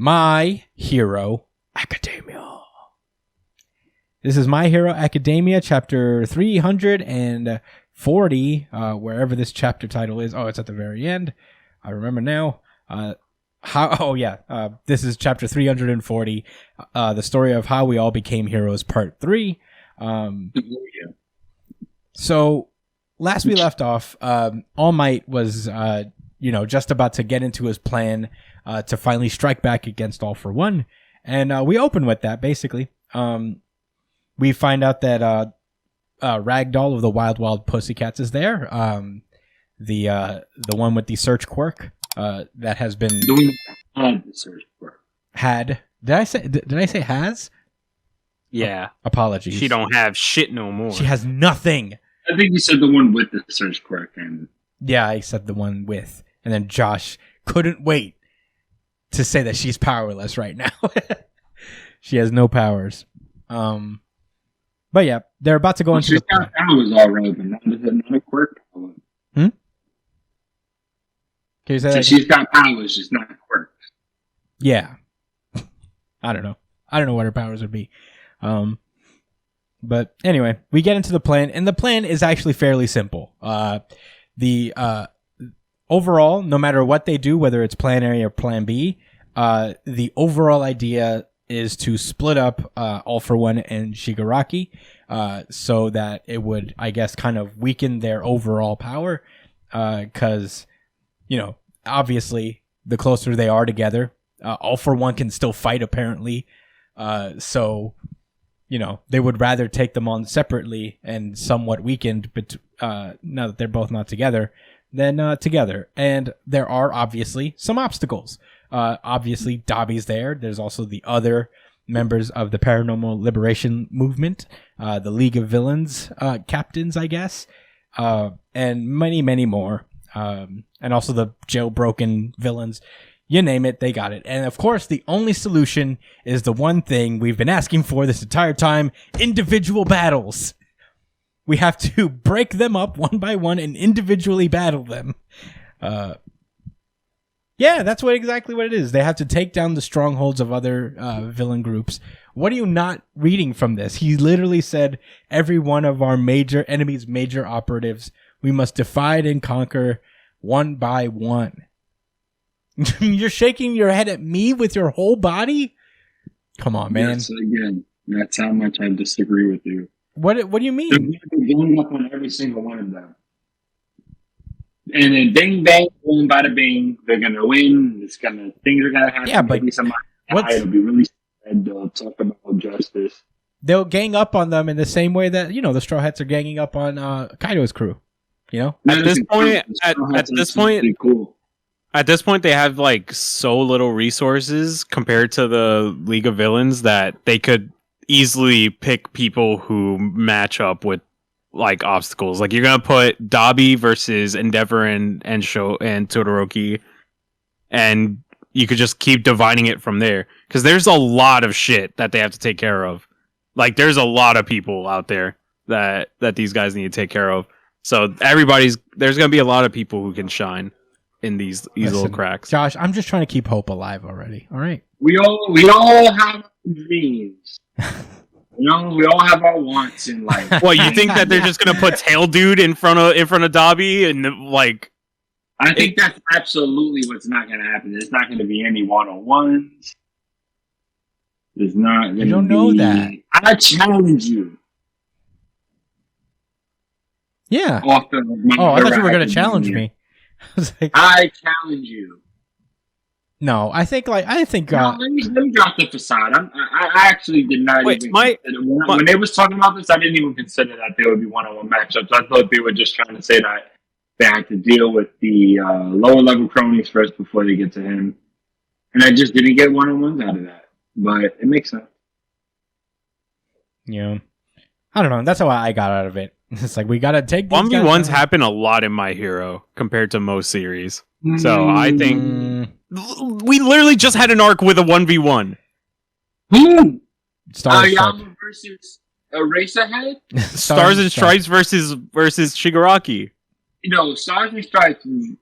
My Hero Academia. This is My Hero Academia, chapter 340, wherever this chapter title is. Oh, it's at the very end. I remember now. This is chapter 340, the story of how we all became heroes, part 3. So, last we left off, All Might was, just about to get into his plan to finally strike back against All for One. And we open with that, basically. We find out that Ragdoll of the Wild Wild Pussycats is there. The one with the search quirk that has been had the search quirk. Had did I say has? Yeah. Apologies. She don't have shit no more. She has nothing. I think you said the one with the search quirk, and yeah, I said the one with, and then Josh couldn't wait to say that she's powerless right now. She has no powers. But yeah, they're about to go into. She's got powers already, but not a quirk. Can you say that? She's got powers, just not quirks. Yeah. I don't know what her powers would be. But anyway, we get into the plan, and the plan is actually fairly simple. Overall, no matter what they do, whether it's plan A or plan B, the overall idea is to split up All for One and Shigaraki, so that it would, I guess, kind of weaken their overall power. Because, obviously, the closer they are together, All for One can still fight, apparently. So, they would rather take them on separately and somewhat weakened, but now that they're both not together, than together. And there are obviously some obstacles. Obviously, Dobby's there. There's also the other members of the Paranormal Liberation Movement, the League of Villains captains, I guess, and many, many more. And also the jailbroken villains. You name it, they got it. And of course, the only solution is the one thing we've been asking for this entire time: individual battles. We have to break them up one by one and individually battle them. Yeah, that's exactly what it is. They have to take down the strongholds of other villain groups. What are you not reading from this? He literally said, every one of our major enemies, major operatives, we must divide and conquer one by one. You're shaking your head at me with your whole body? Come on, man. Yes, again, that's how much I disagree with you. What do you mean? They're going up on every single one of them. And then bing, bang, boom, bada bing. They're going to win. Things are going to happen. Yeah, but it'll be really sad. They'll talk about justice. They'll gang up on them in the same way that, the Straw Hats are ganging up on Kaido's crew. At this point, they have so little resources compared to the League of Villains that they could easily pick people who match up with obstacles. You're gonna put Dobby versus Endeavor and Todoroki, and you could just keep dividing it from there, because there's a lot of shit that they have to take care of. There's a lot of people out there that these guys need to take care of. So there's gonna be a lot of people who can shine in these little cracks. Josh, I'm just trying to keep hope alive already. All right. We all have dreams. We all have our wants in life. Well, you think that they're just gonna put Tail Dude in front of Dobby and I think that's absolutely what's not gonna happen. There's not gonna be any one-on-ones. There's not gonna be... You don't know that. I challenge you. Yeah. I thought you were gonna challenge me. I challenge you. No, I think. Let me drop the facade. I actually did not even consider, when they was talking about this, I didn't even consider that there would be one-on-one matchups. I thought they were just trying to say that they had to deal with the lower level cronies first before they get to him, and I just didn't get one-on-ones out of that. But it makes sense. Yeah, I don't know. That's how I got out of it. It's we gotta take 1v1s happen a lot in My Hero compared to most series. So I think we literally just had an arc with a 1v1. Who? Ayama versus Eraserhead? Stars and Stripes versus Shigaraki. Stars and Stripes and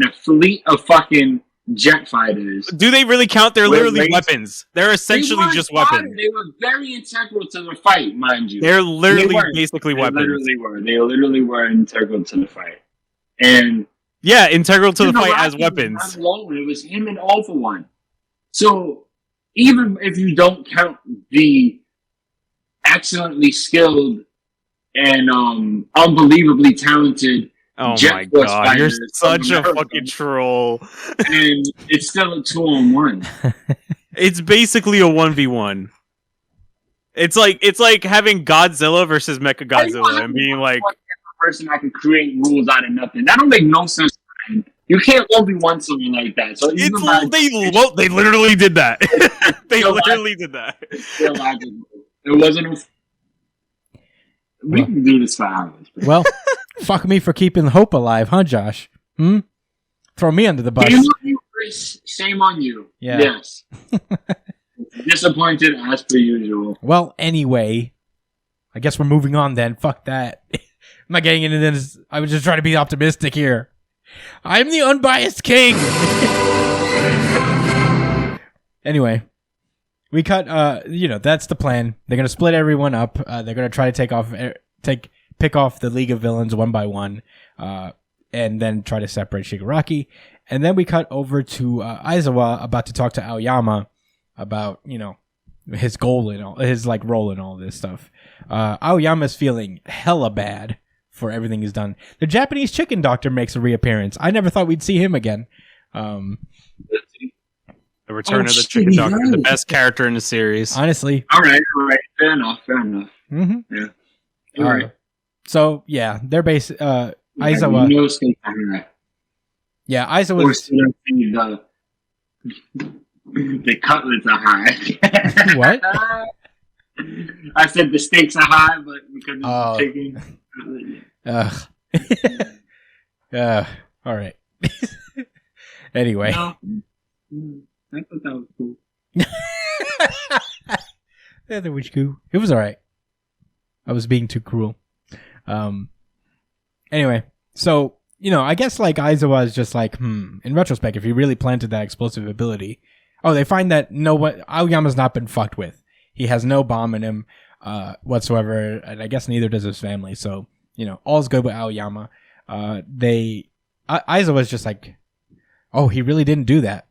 a fleet of fucking jet fighters. Do they really count? They're literally weapons. They're essentially just weapons. They were very integral to the fight, mind you. They're literally basically weapons. They literally were integral to the fight. And yeah, integral to the fight as weapons. Alone, it was him and All For One. So even if you don't count the excellently skilled and unbelievably talented oh my god, you're such a fucking troll. And it's still a 2-on-1. It's basically a 1v1. It's like having Godzilla versus Mechagodzilla and being like person that can create rules out of nothing. That don't make no sense. Man. You can't 1v1 something like that. So they literally did that. They literally did that. It wasn't. We can do this for hours. Bro. Well, fuck me for keeping hope alive, huh, Josh? Throw me under the bus. Shame on you, Chris. Shame on you. Yeah. Yes. Disappointed as per usual. Well, anyway, I guess we're moving on then. Fuck that. I'm not getting into this. I was just trying to be optimistic here. I'm the unbiased king. Anyway, we cut. That's the plan. They're gonna split everyone up. They're gonna try to pick off the League of Villains one by one, and then try to separate Shigaraki. And then we cut over to Aizawa about to talk to Aoyama about his goal and all his role in all this stuff. Aoyama's feeling hella bad for everything he's done. The Japanese chicken doctor makes a reappearance. I never thought we'd see him again. The return of the chicken doctor, the best character in the series. Honestly. All right. Fair enough. Mm-hmm. Yeah. All right. So yeah, they're Aizawa. Yeah, Aizawa's. The cutlets are high. What? I said the stakes are high, but because of the chicken. All right. Anyway. No. I thought that was cool. That was cool. It was all right. I was being too cruel. Anyway, so I guess Aizawa is just in retrospect, if he really planted that explosive ability. Oh, they find that Aoyama's not been fucked with. He has no bomb in him whatsoever, and I guess neither does his family. So all's good with Aoyama. Aizawa's just oh, he really didn't do that.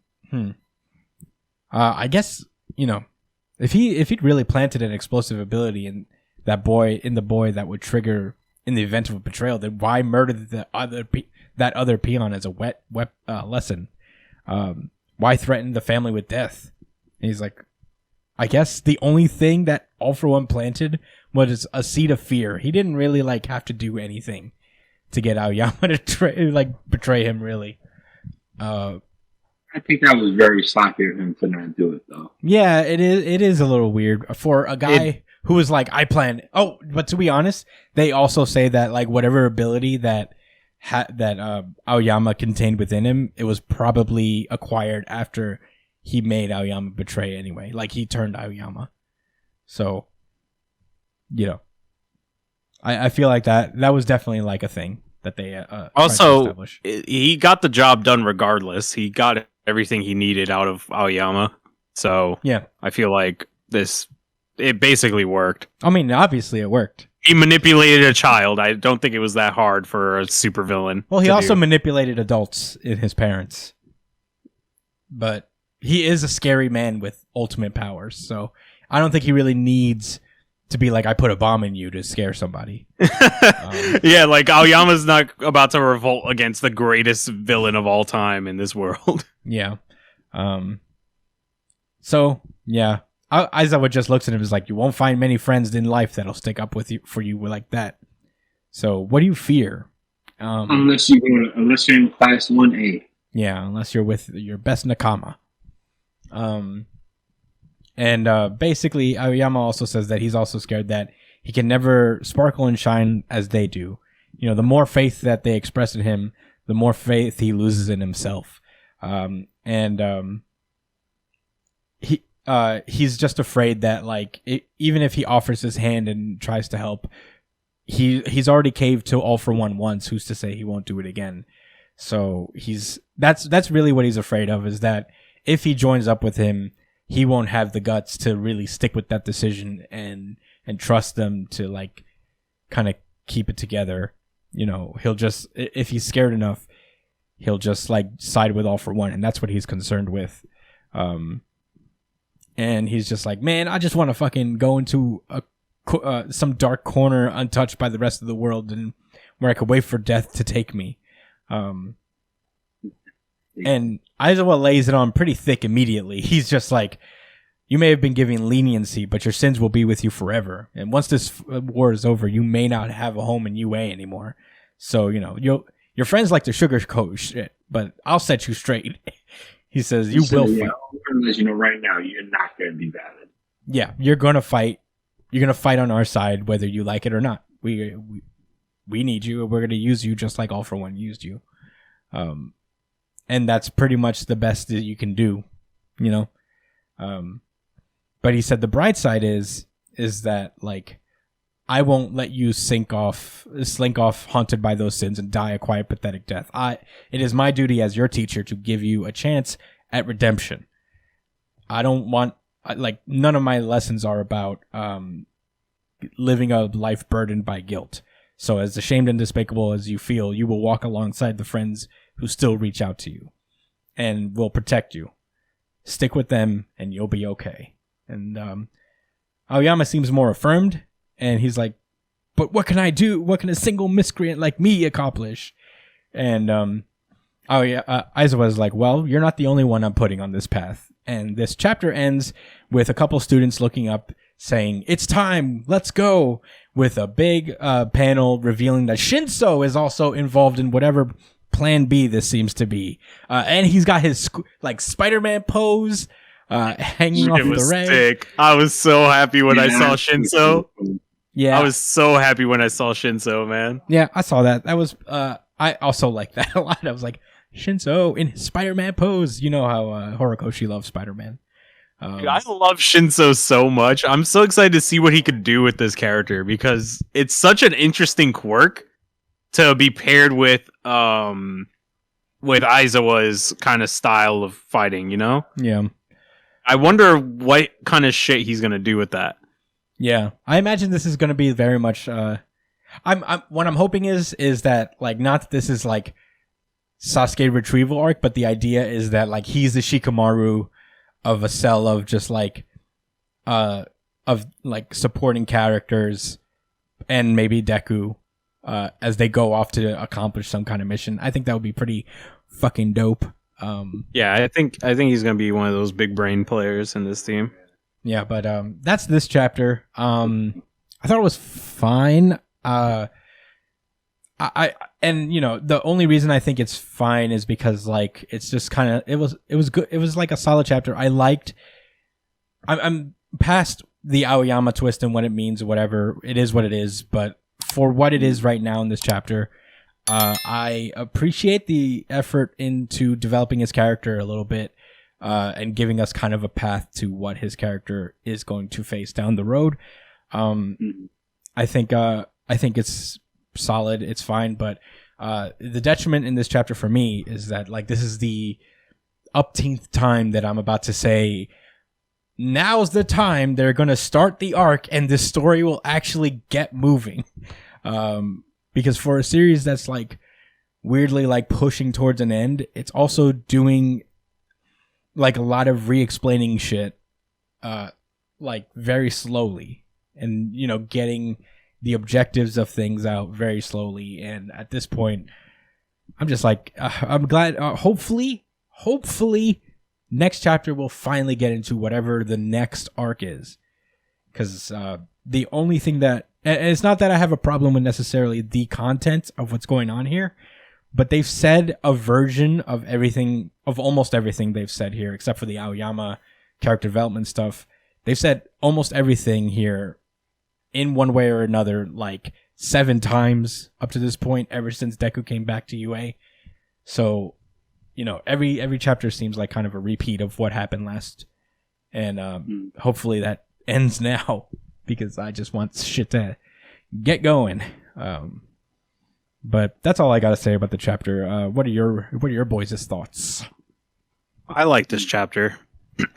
I guess if he'd really planted an explosive ability in the boy that would trigger in the event of a betrayal, then why murder that other peon as a lesson? Why threaten the family with death? And he's I guess the only thing that All For One planted was a seed of fear. He didn't really have to do anything to get Aoyama to betray him. Really, I think that was very sloppy of him to not do it, though. Yeah, it is. It is a little weird for a guy who was I plan. Oh, but to be honest, they also say that whatever ability that Aoyama contained within him, it was probably acquired after he made Aoyama betray anyway. He turned Aoyama. So, I feel like that was definitely a thing that they also he got the job done regardless. He got everything he needed out of Aoyama. So yeah, I feel like it basically worked. I mean, obviously it worked. He manipulated a child. I don't think it was that hard for a supervillain. Well, he also manipulated adults in his parents. But he is a scary man with ultimate powers, so I don't think he really needs to be I put a bomb in you to scare somebody. Yeah, Aoyama's not about to revolt against the greatest villain of all time in this world. Yeah. So, yeah. Aizawa just looks at him and is you won't find many friends in life that'll stick up for you like that. So, what do you fear? Unless you're in class 1A. Yeah, unless you're with your best Nakama. And basically, Aoyama also says that he's also scared that he can never sparkle and shine as they do. The more faith that they express in him, the more faith he loses in himself. He's just afraid that even if he offers his hand and tries to help, he's already caved to All For One once. Who's to say he won't do it again? So that's really what he's afraid of, is that if he joins up with him, he won't have the guts to really stick with that decision and trust them to like kind of keep it together. You know, he'll just, if he's scared enough, he'll just like side with All for One, and that's what he's concerned with. And he's just like, man, I just want to fucking go into some dark corner untouched by the rest of the world, and where I could wait for death to take me. And Aizawa lays it on pretty thick immediately. He's just like, you may have been giving leniency, but your sins will be with you forever. And once this war is over, you may not have a home in UA anymore. So, you know, your friends like to sugarcoat shit, but I'll set you straight. He says, you will fight. You know, right now, you're not going to be valid. Yeah, you're going to fight. You're going to fight on our side, whether you like it or not. We need you, and we're going to use you just like All for One used you. And that's pretty much the best that you can do, you know? But he said the bright side is that, like, I won't let you slink off haunted by those sins and die a quiet, pathetic death. It is my duty as your teacher to give you a chance at redemption. I don't want, like, none of my lessons are about living a life burdened by guilt. So as ashamed and despicable as you feel, you will walk alongside the friends who still reach out to you and will protect you. Stick with them and you'll be okay. And Aoyama seems more affirmed, and he's like, but what can I do? What can a single miscreant like me accomplish? And Aizawa is like, well, you're not the only one I'm putting on this path. And this chapter ends with a couple students looking up saying, it's time, let's go, with a big panel revealing that Shinso is also involved in whatever plan B this seems to be. And he's got his like Spider-Man pose hanging off the rail. Sick. I was so happy when I saw Shinso. Yeah, I was so happy when I saw Shinso, man. Yeah, I saw that. That was I also like that a lot. I was like, Shinso in his Spider-Man pose. You know how Horikoshi loves Spider-Man. Dude, I love Shinso so much. I'm so excited to see what he could do with this character, because it's such an interesting quirk to be paired with Aizawa's kind of style of fighting, you know? Yeah. I wonder what kind of shit he's gonna do with that. Yeah, I imagine this is gonna be very much. What I'm hoping is that, like, not that this is like Sasuke retrieval arc, but the idea is that, like, he's the Shikamaru of a cell of just like supporting characters, and maybe Deku as they go off to accomplish some kind of mission. I think that would be pretty fucking dope. Yeah, I think he's gonna be one of those big brain players in this team. Yeah, but that's this chapter. I thought it was fine. And you know, the only reason I think it's fine is because, like, it's just kind of, it was good. It was like a solid chapter. I'm past the Aoyama twist and what it means or whatever. It is what it is, but for what it is right now in this chapter, I appreciate the effort into developing his character a little bit, and giving us kind of a path to what his character is going to face down the road. I think it's solid. It's fine, but the detriment in this chapter for me is that, like, this is the upteenth time that I'm about to say, now's the time they're going to start the arc and this story will actually get moving. Because for a series that's, like, weirdly, like, pushing towards an end, it's also doing, like, a lot of re-explaining shit, like, very slowly, and, you know, getting the objectives of things out very slowly. And at this point, I'm just like, I'm glad, hopefully next chapter will finally get into whatever the next arc is. Because the only thing that, and it's not that I have a problem with necessarily the content of what's going on here, but they've said a version of everything, of almost everything they've said here, except for the Aoyama character development stuff. They've said almost everything here in one way or another, like 7 times up to this point, ever since Deku came back to UA. So, you know, every chapter seems like kind of a repeat of what happened last. And hopefully that ends now, because I just want shit to get going. But that's all I got to say about the chapter. What are your boys' thoughts? I like this chapter.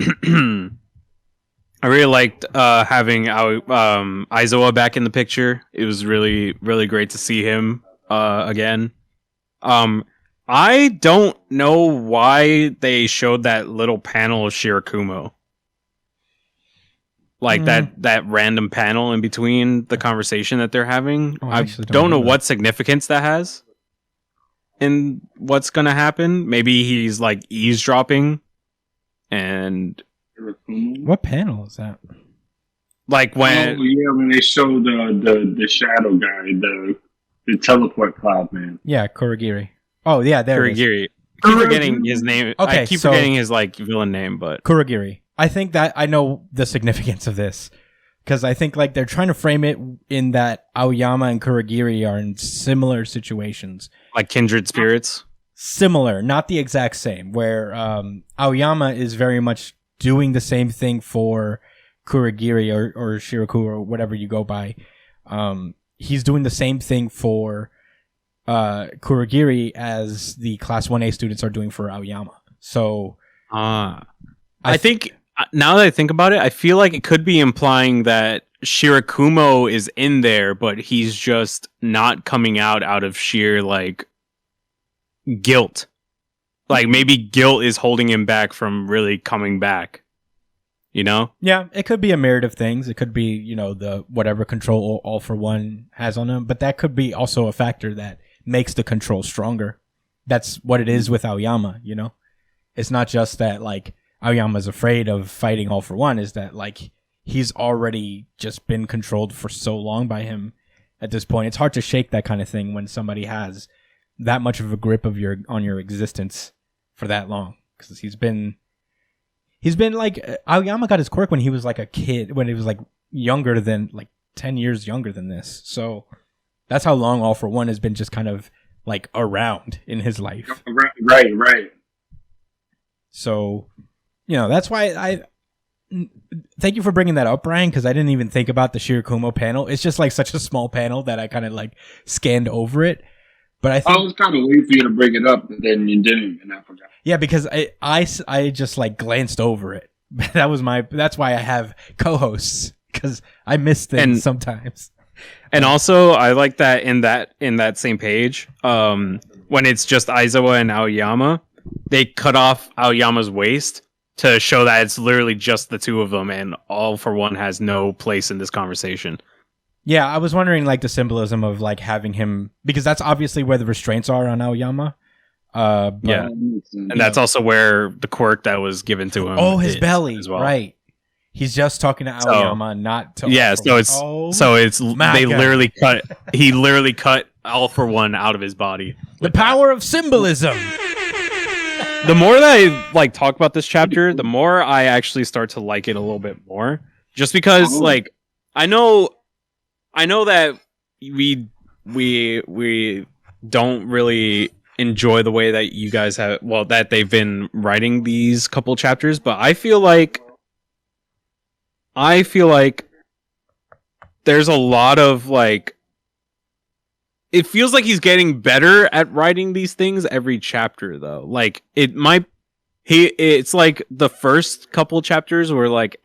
I really liked having Aizawa back in the picture. It was really, really great to see him again. I don't know why they showed that little panel of Shirakumo. Like that random panel in between the conversation that they're having. I don't know what significance that has in what's going to happen. Maybe he's like eavesdropping. And what panel is that? Like when when they show the shadow guy, the teleport cloud man. Yeah, Kurogiri. Oh yeah, there it is. I keep forgetting his name. Okay, I keep forgetting his like villain name, but Kurogiri. I think that I know the significance of this because I think like they're trying to frame it in that Aoyama and Kurogiri are in similar situations, like kindred spirits. Similar, not the exact same. Where Aoyama is very much doing the same thing for Kurogiri or Shiraku or whatever you go by. He's doing the same thing for Kurogiri as the Class 1A students are doing for Aoyama. So, I think now that I think about it, I feel like it could be implying that Shirakumo is in there, but he's just not coming out of sheer like guilt. Like maybe guilt is holding him back from really coming back. You know? Yeah, it could be a myriad of things. It could be, you know, the whatever control All for One has on him, but that could be also a factor that makes the control stronger. That's what it is with Aoyama, you know? It's not just that like Aoyama's afraid of fighting All for One, is that like he's already just been controlled for so long by him at this point. It's hard to shake that kind of thing when somebody has that much of a grip of on your existence for that long, because he's been like Aoyama got his quirk when he was like a kid, when he was like younger than like 10 years younger than this. So that's how long All for One has been just kind of like around in his life. Right. So, you know, that's why thank you for bringing that up, Brian, because I didn't even think about the Shirakumo panel. It's just like such a small panel that I kind of like scanned over it. But I think I was kind of waiting for you to bring it up, but then you didn't, and I forgot. Yeah, because I just like glanced over it. That's why I have co-hosts, because I miss things sometimes. And also, I like that in that same page, when it's just Aizawa and Aoyama, they cut off Aoyama's waist to show that it's literally just the two of them, and All for One has no place in this conversation. Yeah, I was wondering like the symbolism of like having him, because that's obviously where the restraints are on Aoyama. Yeah, and that's also where the quirk that was given to him. Oh, his belly, as well. Right? He's just talking to Aoyama, not to. Yeah, so it's they literally cut. He literally cut All for One out of his body. The power of symbolism. The more that I like talk about this chapter, the more I actually start to like it a little bit more. Just because, like, I know that we don't really enjoy the way that you guys have, that they've been writing these couple chapters, but I feel like there's a lot of like, it feels like he's getting better at writing these things every chapter though. Like it's like the first couple chapters were like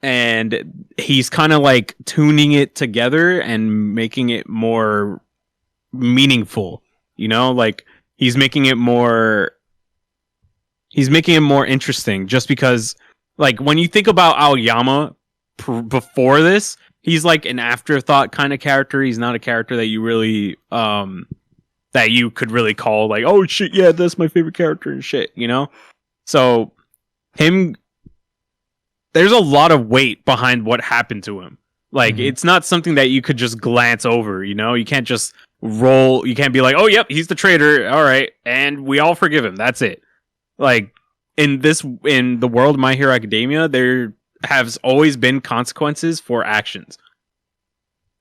and he's kind of like tuning it together and making it more meaningful, you know, like he's making it more interesting, just because like when you think about Aoyama before this, he's like an afterthought kind of character. He's not a character that you really that you could really call like, oh shit, yeah, that's my favorite character and shit, you know? So there's a lot of weight behind what happened to him. Like, it's not something that you could just glance over, you know? You can't just you can't be like, oh, yep, he's the traitor, all right, and we all forgive him, that's it. Like, in the world of My Hero Academia, there has always been consequences for actions.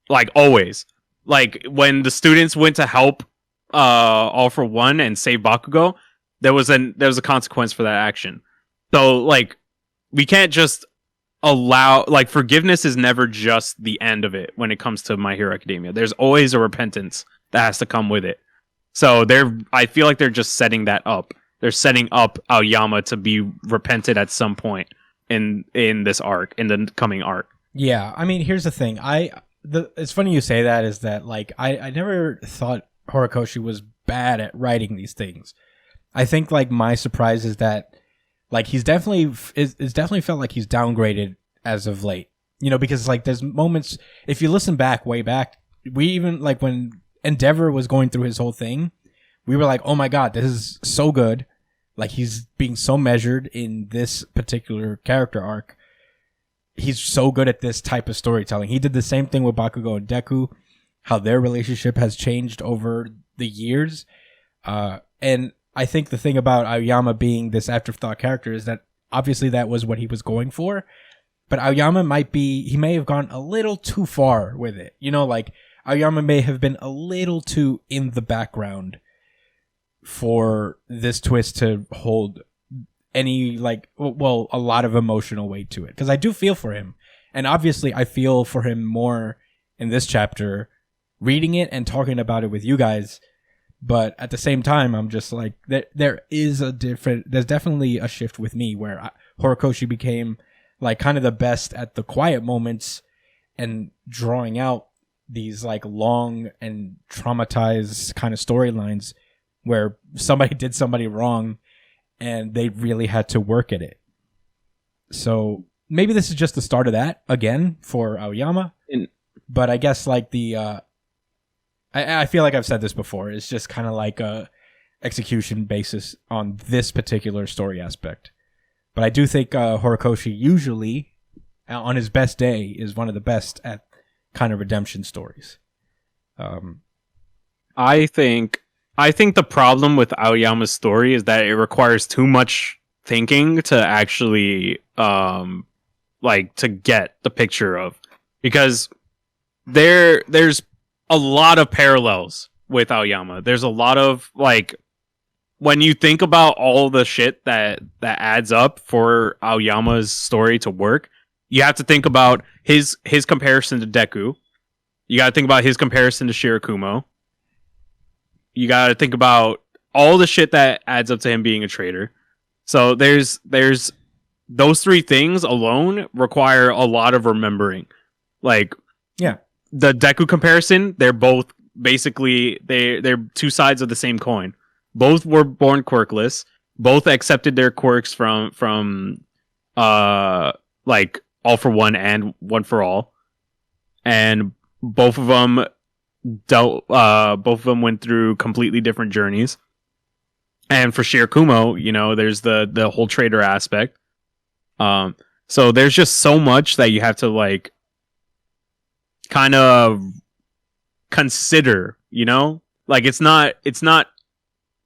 Like, always. Like, when the students went to help All for One and save Bakugo, there was a consequence for that action. So, like, we can't just allow, like, forgiveness is never just the end of it when it comes to My Hero Academia. There's always a repentance that has to come with it. So I feel like they're just setting that up. They're setting up Aoyama to be repented at some point in this arc, in the coming arc. Yeah, I mean, here's the thing. It's funny you say that, is that like I never thought Horikoshi was bad at writing these things. I think like my surprise is that like he's definitely felt like he's downgraded as of late. You know, because like there's moments, if you listen back way back, we even like when Endeavor was going through his whole thing, we were like, oh my god, this is so good. Like he's being so measured in this particular character arc. He's so good at this type of storytelling. He did the same thing with Bakugo and Deku, how their relationship has changed over the years. And I think the thing about Aoyama being this afterthought character is that obviously that was what he was going for. But Aoyama he may have gone a little too far with it. You know, like Aoyama may have been a little too in the background for this twist to hold any like, well, a lot of emotional weight to it. Because I do feel for him. And obviously I feel for him more in this chapter, reading it and talking about it with you guys. But at the same time, I'm just like, there's definitely a shift with me where Horikoshi became like kind of the best at the quiet moments and drawing out these like long and traumatized kind of storylines where somebody did somebody wrong and they really had to work at it. So maybe this is just the start of that again for Aoyama. But I guess like I feel like I've said this before. It's just kind of like a execution basis on this particular story aspect. But I do think Horikoshi usually, on his best day, is one of the best at kind of redemption stories. I think the problem with Aoyama's story is that it requires too much thinking to actually like to get the picture of, because there's a lot of parallels with Aoyama. There's a lot of like, when you think about all the shit that adds up for Aoyama's story to work, you have to think about his comparison to Deku. You got to think about his comparison to Shirakumo. You got to think about all the shit that adds up to him being a traitor. So there's those three things alone require a lot of remembering. Like, yeah, the Deku comparison, they're both basically they're two sides of the same coin. Both were born quirkless. Both accepted their quirks from like All for One and One for All, and both of them went through completely different journeys. And for Shirakumo, you know, there's the whole traitor aspect. So there's just so much that you have to like kind of consider, you know? Like it's not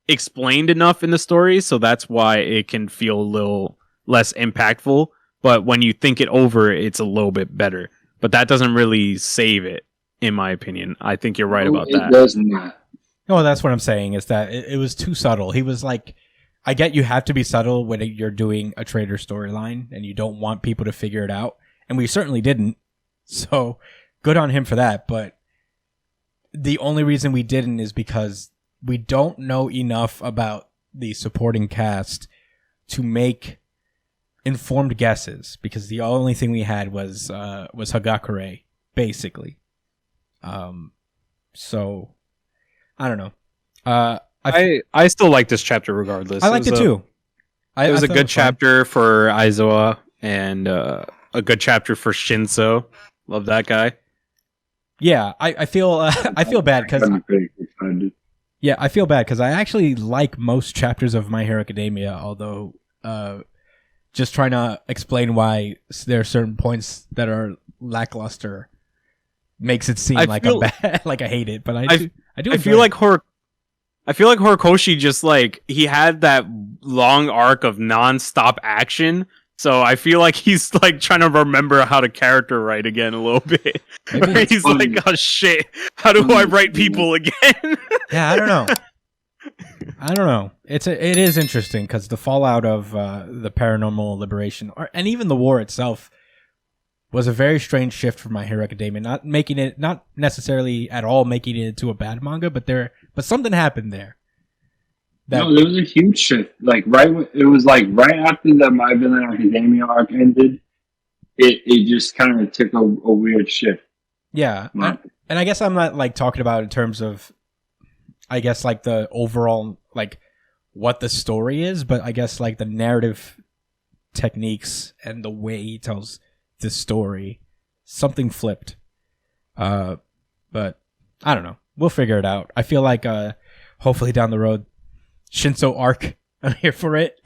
explained enough in the story, so that's why it can feel a little less impactful. But when you think it over, it's a little bit better. But that doesn't really save it, in my opinion. I think you're right about that. It does not. No, that's what I'm saying, is that it was too subtle. He was like, I get you have to be subtle when you're doing a traitor storyline and you don't want people to figure it out. And we certainly didn't. So good on him for that. But the only reason we didn't is because we don't know enough about the supporting cast to make informed guesses, because the only thing we had was Hagakure, basically. So I don't know. I still like this chapter regardless. I liked it too. It was a good chapter for Aizawa and a good chapter for Shinso. Love that guy. Yeah, I feel bad because I feel bad because I actually like most chapters of My Hero Academia, although just trying to explain why there are certain points that are lackluster makes it seem like I'm bad, like I hate it. But I do. I feel like Horikoshi just like he had that long arc of non-stop action. So I feel like he's like trying to remember how to character write again a little bit. He's like, oh shit, how do I write people again? Yeah, I don't know. It is interesting because the fallout of the paranormal liberation, and even the war itself, was a very strange shift for My Hero Academia. Not necessarily at all making it into a bad manga, but something happened there. No, there was a huge shift. Like right after the My Villain Academia arc ended, it just kind of took a weird shift. Yeah, and I guess I'm not like talking about in terms of, I guess like the overall like what the story is, but I guess like the narrative techniques and the way he tells the story, something flipped. But I don't know. We'll figure it out. I feel like hopefully down the road, Shinso arc, I'm here for it.